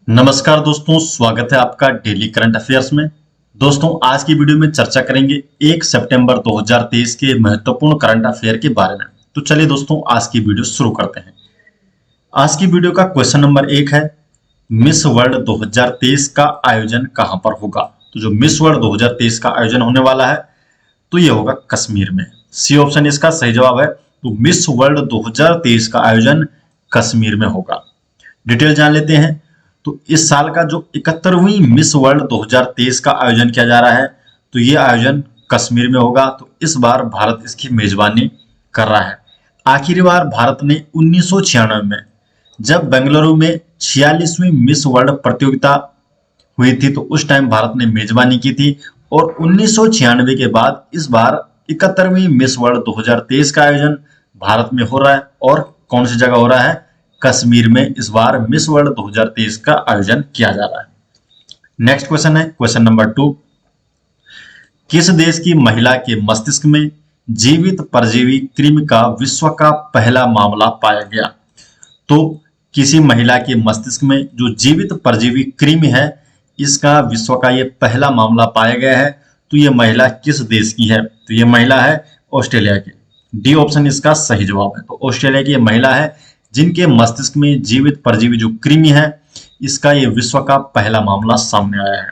नमस्कार दोस्तों, स्वागत है आपका डेली करंट अफेयर्स में। दोस्तों, आज की वीडियो में चर्चा करेंगे 1 सितंबर 2023 के महत्वपूर्ण करंट अफेयर के बारे में। तो चलिए दोस्तों, आज की वीडियो शुरू करते हैं। आज की वीडियो का क्वेश्चन नंबर 1 है, मिस वर्ल्ड 2023 का आयोजन कहां पर होगा? तो जो मिस वर्ल्ड 2023 का आयोजन होने वाला है तो ये होगा कश्मीर में। सी ऑप्शन इसका सही जवाब है। तो मिस वर्ल्ड 2023 का आयोजन कश्मीर में होगा। डिटेल जान लेते हैं। तो इस साल का जो 71वीं मिस वर्ल्ड 2023 का आयोजन किया जा रहा है, तो ये आयोजन कश्मीर में होगा। तो इस बार भारत इसकी मेजबानी कर रहा है। आखिरी बार भारत ने 1996 में, जब बेंगलुरु में 46वीं मिस वर्ल्ड प्रतियोगिता हुई थी, तो उस टाइम भारत ने मेजबानी की थी। और 1996 के बाद इस बार 71वीं मिस वर्ल्ड 2023 का आयोजन भारत में हो रहा है। और कौन सी जगह हो रहा है? कश्मीर में इस बार मिस वर्ल्ड 2023 का आयोजन किया जा रहा है। नेक्स्ट क्वेश्चन है क्वेश्चन नंबर 2। किस देश की महिला के मस्तिष्क में जीवित परजीवी कृमि का विश्व का पहला मामला पाया गया? तो किसी महिला के मस्तिष्क में जो जीवित परजीवी कृमि है, इसका विश्व का ये पहला मामला पाया गया है। तो ये महिला किस देश की है? तो ये महिला है ऑस्ट्रेलिया की। डी ऑप्शन इसका सही जवाब है। तो ऑस्ट्रेलिया की ये महिला है जिनके मस्तिष्क में जीवित परजीवी जो कृमि है, इसका ये विश्व का पहला मामला सामने आया है।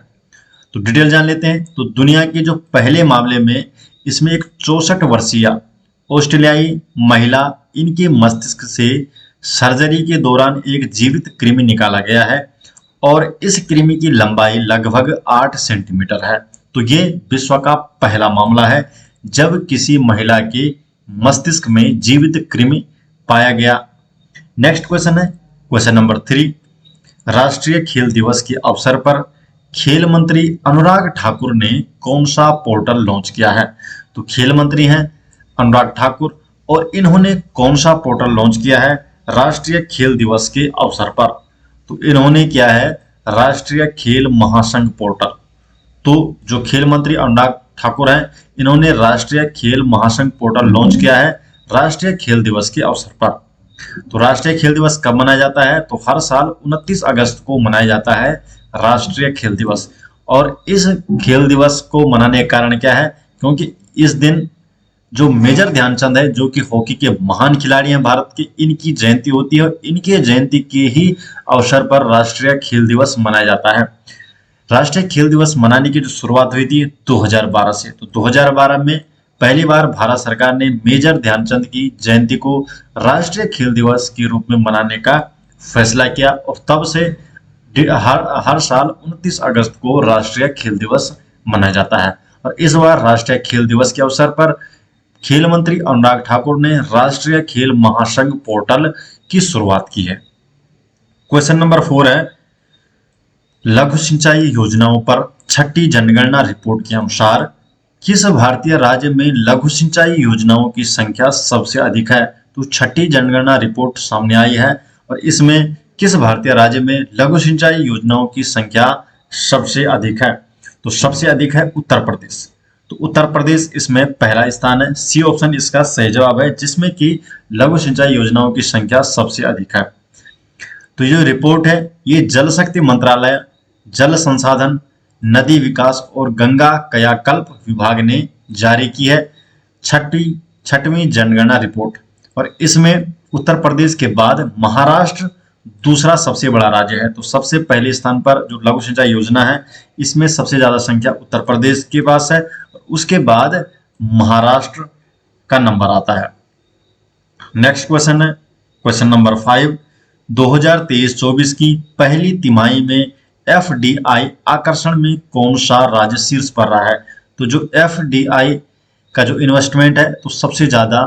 तो डिटेल जान लेते हैं। तो दुनिया के जो पहले मामले में इसमें एक 64 वर्षीय ऑस्ट्रेलियाई महिला, इनके मस्तिष्क से सर्जरी के दौरान एक जीवित कृमि निकाला गया है और इस कृमि की लंबाई लगभग 8 सेंटीमीटर है। तो ये विश्व का पहला मामला है जब किसी महिला के मस्तिष्क में जीवित कृमि पाया गया। नेक्स्ट क्वेश्चन है क्वेश्चन नंबर 3। राष्ट्रीय खेल दिवस के अवसर पर खेल मंत्री अनुराग ठाकुर ने कौन सा पोर्टल लॉन्च किया है? तो खेल मंत्री हैं अनुराग ठाकुर और इन्होंने कौन सा पोर्टल लॉन्च किया है राष्ट्रीय खेल दिवस के अवसर पर? तो इन्होंने किया है राष्ट्रीय खेल महासंघ पोर्टल। तो जो खेल मंत्री अनुराग ठाकुर हैं, इन्होंने राष्ट्रीय खेल महासंघ पोर्टल लॉन्च किया है राष्ट्रीय खेल दिवस के अवसर पर। तो राष्ट्रीय खेल दिवस कब मनाया जाता है? तो हर साल 29 अगस्त को मनाया जाता है राष्ट्रीय खेल दिवस। और इस खेल दिवस को मनाने का कारण क्या है? क्योंकि इस दिन जो मेजर ध्यानचंद है, जो कि हॉकी के महान खिलाड़ी हैं भारत के, इनकी जयंती होती है और इनके जयंती के ही अवसर पर राष्ट्रीय खेल दिवस मनाया जाता है। राष्ट्रीय खेल दिवस मनाने की जो शुरुआत हुई थी 2012 से। तो 2012 में पहली बार भारत सरकार ने मेजर ध्यानचंद की जयंती को राष्ट्रीय खेल दिवस के रूप में मनाने का फैसला किया और तब से हर साल 29 अगस्त को राष्ट्रीय खेल दिवस मनाया जाता है। और इस बार राष्ट्रीय खेल दिवस के अवसर पर खेल मंत्री अनुराग ठाकुर ने राष्ट्रीय खेल महासंघ पोर्टल की शुरुआत की है। क्वेश्चन नंबर 4 है, लघु सिंचाई योजनाओं पर छठी जनगणना रिपोर्ट के अनुसार किस भारतीय राज्य में लघु सिंचाई योजनाओं की संख्या सबसे अधिक है? तो छठी जनगणना रिपोर्ट सामने आई है और इसमें किस भारतीय राज्य में लघु सिंचाई योजनाओं की संख्या सबसे अधिक है? तो सबसे अधिक है उत्तर प्रदेश। तो उत्तर प्रदेश इसमें पहला स्थान है। सी ऑप्शन इसका सही जवाब है, जिसमें कि लघु सिंचाई योजनाओं की संख्या सबसे अधिक है। तो ये रिपोर्ट है, ये जल शक्ति मंत्रालय, जल संसाधन, नदी विकास और गंगा कायाकल्प विभाग ने जारी की है छठवीं जनगणना रिपोर्ट। और इसमें उत्तर प्रदेश के बाद महाराष्ट्र दूसरा सबसे बड़ा राज्य है। तो सबसे पहले स्थान पर जो लघु सिंचाई योजना है, इसमें सबसे ज्यादा संख्या उत्तर प्रदेश के पास है। उसके बाद महाराष्ट्र का नंबर आता है। नेक्स्ट क्वेश्चन है क्वेश्चन नंबर 5। 2023-24 की पहली तिमाही में FDI आकर्षण में कौन सा राज्य शीर्ष पर रहा है? तो जो FDI का जो इन्वेस्टमेंट है, तो सबसे ज्यादा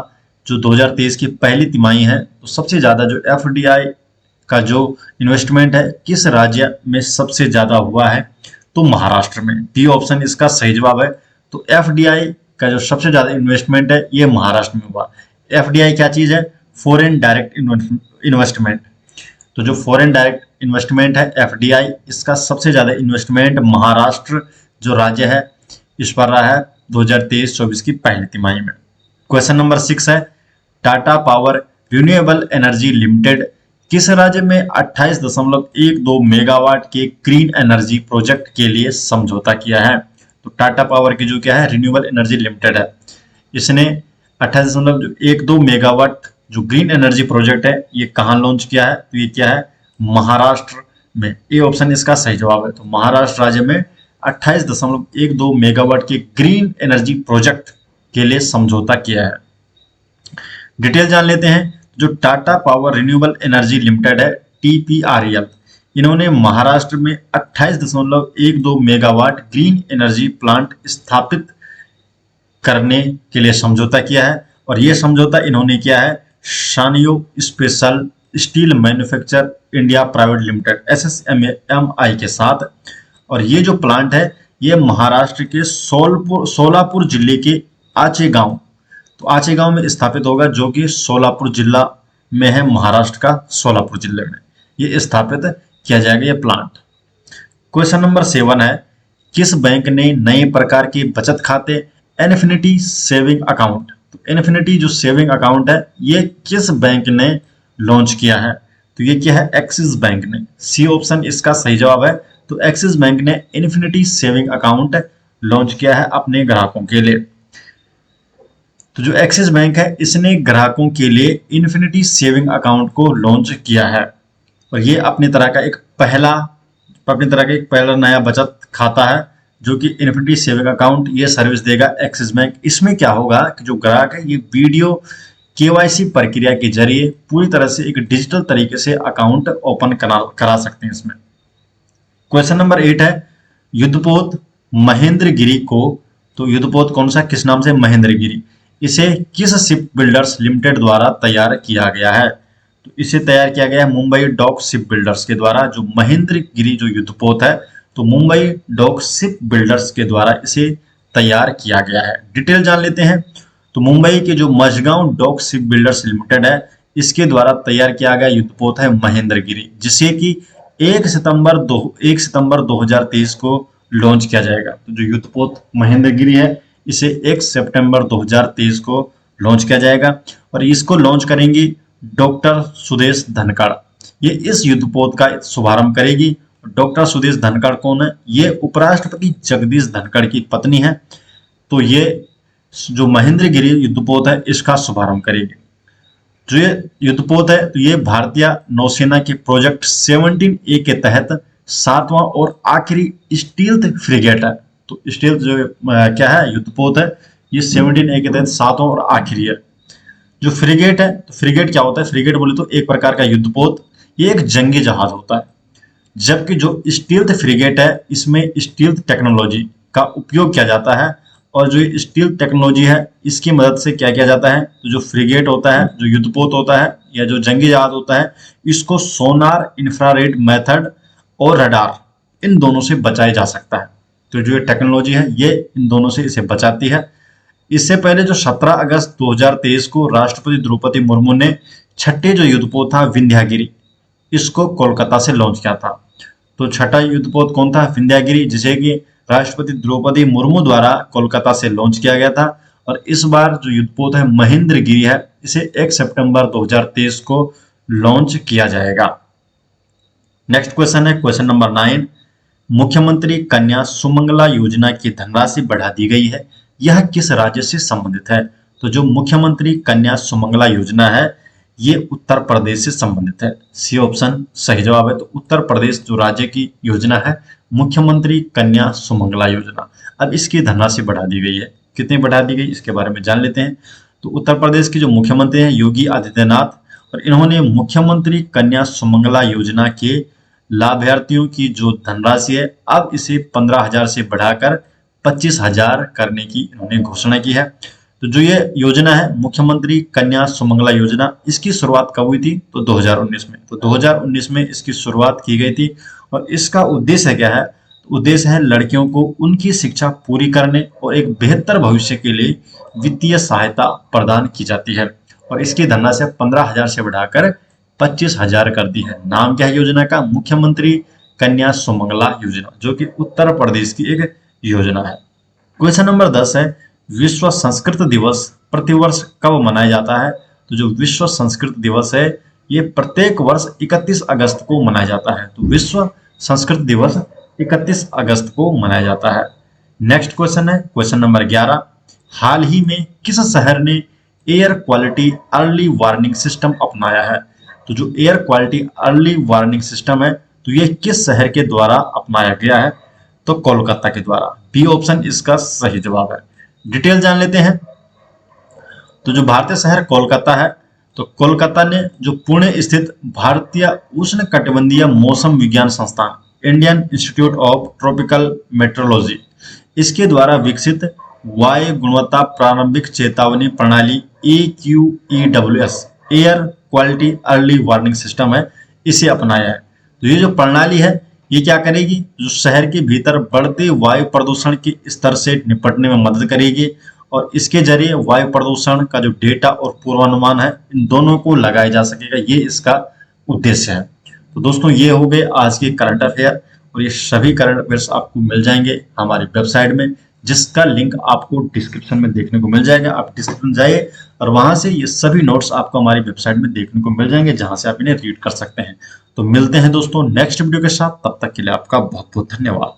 जो 2023 की पहली तिमाही है, तो सबसे ज्यादा जो FDI का जो इन्वेस्टमेंट है, किस राज्य में सबसे ज्यादा हुआ है? तो महाराष्ट्र में। डी ऑप्शन इसका सही जवाब है। तो FDI का जो सबसे ज्यादा इन्वेस्टमेंट है, ये महाराष्ट्र में हुआ। FDI क्या चीज है? Foreign direct investment. तो जो फॉरेन डायरेक्ट इन्वेस्टमेंट है FDI, इसका सबसे ज्यादा इन्वेस्टमेंट महाराष्ट्र जो राज्य है, इस पर रहा है 2023-24 की पहली तिमाही में। क्वेश्चन नंबर 6 है, Tata power renewable energy limited किस राज्य में 28.12 मेगावाट के ग्रीन एनर्जी प्रोजेक्ट के लिए समझौता किया है? तो टाटा पावर की जो क्या है रिन्यूएबल एनर्जी लिमिटेड है, इसने 28.12 मेगावाट जो ग्रीन एनर्जी प्रोजेक्ट है ये कहां लॉन्च किया है? तो ये क्या है महाराष्ट्र में। ए ऑप्शन इसका सही जवाब है। तो महाराष्ट्र राज्य में 28.12 मेगावाट के ग्रीन एनर्जी प्रोजेक्ट के लिए समझौता किया है। डिटेल जान लेते हैं। जो Tata power renewable energy limited है TPREL, इन्होंने महाराष्ट्र में 28.12 मेगावाट ग्रीन एनर्जी प्लांट स्थापित करने के लिए समझौता किया है। और यह समझौता इन्होंने किया है शानियो special steel manufacture India private limited SSMI के साथ। और ये जो प्लांट है ये महाराष्ट्र के सोलापुर जिले के आचे गांव, तो आचे गांव में स्थापित होगा, जो कि सोलापुर जिला में है, महाराष्ट्र का सोलापुर जिले में ये स्थापित किया जाएगा ये प्लांट। क्वेश्चन नंबर 7 है, किस बैंक ने नए प्रकार के बचत खाते इन्फिनिटी सेविंग अकाउंट, तो इन्फिनिटी जो सेविंग अकाउंट है ये किस बैंक ने लॉन्च किया है? तो ये क्या है एक्सिस बैंक ने। सी ऑप्शन इसका सही जवाब है। तो एक्सिस बैंक ने इन्फिनिटी सेविंग अकाउंट लॉन्च किया है अपने ग्राहकों के लिए। तो जो एक्सिस बैंक है इसने ग्राहकों के लिए इन्फिनिटी सेविंग अकाउंट को लॉन्च किया है। और ये अपनी तरह का एक पहला नया बचत खाता है जो कि इन्फिनिटी सेविंग अकाउंट ये सर्विस देगा एक्सिस बैंक। इसमें क्या होगा कि जो ग्राहक है ये वीडियो KYC प्रक्रिया के जरिए पूरी तरह से एक डिजिटल तरीके से अकाउंट ओपन करा सकते हैं इसमें। क्वेश्चन नंबर 8 है, युद्धपोत महेंद्रगिरी को, तो युद्धपोत कौन सा किस नाम से? महेंद्रगिरी। इसे किस शिप बिल्डर्स लिमिटेड द्वारा तैयार किया गया है? तो इसे तैयार किया गया है मुंबई डॉक शिप बिल्डर्स के द्वारा। जो महेंद्रगिरी जो युद्धपोत है तो मुंबई डॉक शिप बिल्डर्स के द्वारा इसे तैयार किया गया है। डिटेल जान लेते हैं। तो मुंबई के जो Mazagon dock ship builders limited है इसके द्वारा तैयार किया गया युद्धपोत है महेंद्रगिरी, जिसे कि 1 सितंबर 2023 को लॉन्च किया जाएगा। तो जो युद्धपोत महेंद्रगिरी है इसे 1 सितंबर 2023 को लॉन्च किया जाएगा। और इसको लॉन्च करेंगी डॉक्टर सुदेश धनखड़, ये इस युद्धपोत का शुभारंभ करेगी। डॉक्टर सुदेश धनखड़ कौन है? ये उपराष्ट्रपति जगदीश धनखड़ की पत्नी है। तो ये जो महेंद्रगिरी युद्धपोत है इसका शुभारंभ करेगी। जो ये युद्धपोत है तो ये भारतीय नौसेना के प्रोजेक्ट 17A के तहत 7वां और आखिरी स्टील्थ फ्रिगेट है। तो स्टील्थ जो क्या है युद्धपोत है ये 17A के तहत 7वां और आखिरी है। जो फ्रिगेट है, तो फ्रिगेट क्या होता है? फ्रिगेट बोले तो एक प्रकार का युद्धपोत, ये एक जंगी जहाज होता है। जबकि जो स्टील्थ फ्रिगेट है इसमें स्टील्थ टेक्नोलॉजी का उपयोग किया जाता है। और जो स्टील्थ टेक्नोलॉजी है इसकी मदद से क्या किया जाता है? तो जो फ्रिगेट होता है, जो युद्धपोत होता है या जो जंगी जहाज होता है, इसको सोनार, इंफ्रारेड मेथड और रडार इन दोनों से बचाया जा सकता है। तो जो टेक्नोलॉजी है ये इन दोनों से इसे बचाती है। इससे पहले जो 17 अगस्त 2023 को राष्ट्रपति द्रौपदी मुर्मू ने छठे जो युद्धपोत था विंध्यागिरी, इसको कोलकाता से लॉन्च किया था। तो छठा युद्धपोत कौन था? विंध्यागिरी, जिसे कि राष्ट्रपति द्रौपदी मुर्मू द्वारा कोलकाता से लॉन्च किया गया था। और इस बार जो युद्धपोत है महेंद्रगिरी है इसे 1 सितंबर 2023 को लॉन्च किया जाएगा। नेक्स्ट क्वेश्चन है क्वेश्चन नंबर 9, मुख्यमंत्री कन्या सुमंगला योजना की धनराशि बढ़ा दी गई है, यह किस राज्य से संबंधित है? तो जो मुख्यमंत्री कन्या सुमंगला योजना है ये उत्तर प्रदेश से संबंधित है। सी ऑप्शन सही जवाब है। तो उत्तर प्रदेश जो राज्य की योजना है मुख्यमंत्री कन्या सुमंगला योजना, अब इसकी धनराशि बढ़ा दी गई है। कितनी बढ़ा दी गई इसके बारे में जान लेते हैं। तो उत्तर प्रदेश के जो मुख्यमंत्री हैं योगी आदित्यनाथ, और इन्होंने मुख्यमंत्री कन्या सुमंगला योजना के लाभार्थियों की जो धनराशि है अब इसे 15,000 से बढ़ाकर 25,000 करने की इन्होंने घोषणा की है। तो जो ये योजना है मुख्यमंत्री कन्या सुमंगला योजना, इसकी शुरुआत कब हुई थी? तो 2019 में। तो 2019 में इसकी शुरुआत की गई थी। और इसका उद्देश्य क्या है? तो उद्देश्य है लड़कियों को उनकी शिक्षा पूरी करने और एक बेहतर भविष्य के लिए वित्तीय सहायता प्रदान की जाती है। और इसकी धनराशि 15,000 से बढ़ाकर 25,000 कर दी है। नाम क्या है योजना का? मुख्यमंत्री कन्या सुमंगला योजना, जो कि उत्तर प्रदेश की एक योजना है। क्वेश्चन नंबर 10 है, विश्व संस्कृत दिवस प्रतिवर्ष कब मनाया जाता है? तो जो विश्व संस्कृत दिवस है ये प्रत्येक वर्ष 31 अगस्त को मनाया जाता है। तो विश्व संस्कृत दिवस 31 अगस्त को मनाया जाता है। नेक्स्ट क्वेश्चन है क्वेश्चन नंबर 11। हाल ही में किस शहर ने air quality early warning system अपनाया है? तो जो air quality early warning system है तो ये किस शहर के द्वारा अपनाया गया है? तो कोलकाता के द्वारा। बी ऑप्शन इसका सही जवाब है। डिटेल जान लेते हैं। तो जो भारतीय शहर कोलकाता है, तो कोलकाता ने जो पुणे स्थित भारतीय उष्णकटिबंधीय मौसम विज्ञान संस्थान Indian institute of tropical metrology इसके द्वारा विकसित वायु गुणवत्ता प्रारंभिक चेतावनी प्रणाली AQEWS air quality early warning system है, इसे अपनाया है। तो ये जो प्रणाली है ये क्या करेगी? जो शहर के भीतर बढ़ते वायु प्रदूषण के स्तर से निपटने में मदद करेगी और इसके जरिए वायु प्रदूषण का जो डेटा और पूर्वानुमान है इन दोनों को लगाया जा सकेगा, ये इसका उद्देश्य है। तो दोस्तों ये हो गए आज के करंट अफेयर और ये सभी करंट अफेयर्स आपको मिल जाएंगे हमारी वेबसाइट में, जिसका लिंक आपको डिस्क्रिप्शन में देखने को मिल जाएगा। आप डिस्क्रिप्शन जाइए और वहां से ये सभी नोट्स आपको हमारी वेबसाइट में देखने को मिल जाएंगे, जहां से आप इन्हें रीड कर सकते हैं। तो मिलते हैं दोस्तों नेक्स्ट वीडियो के साथ, तब तक के लिए आपका बहुत बहुत धन्यवाद।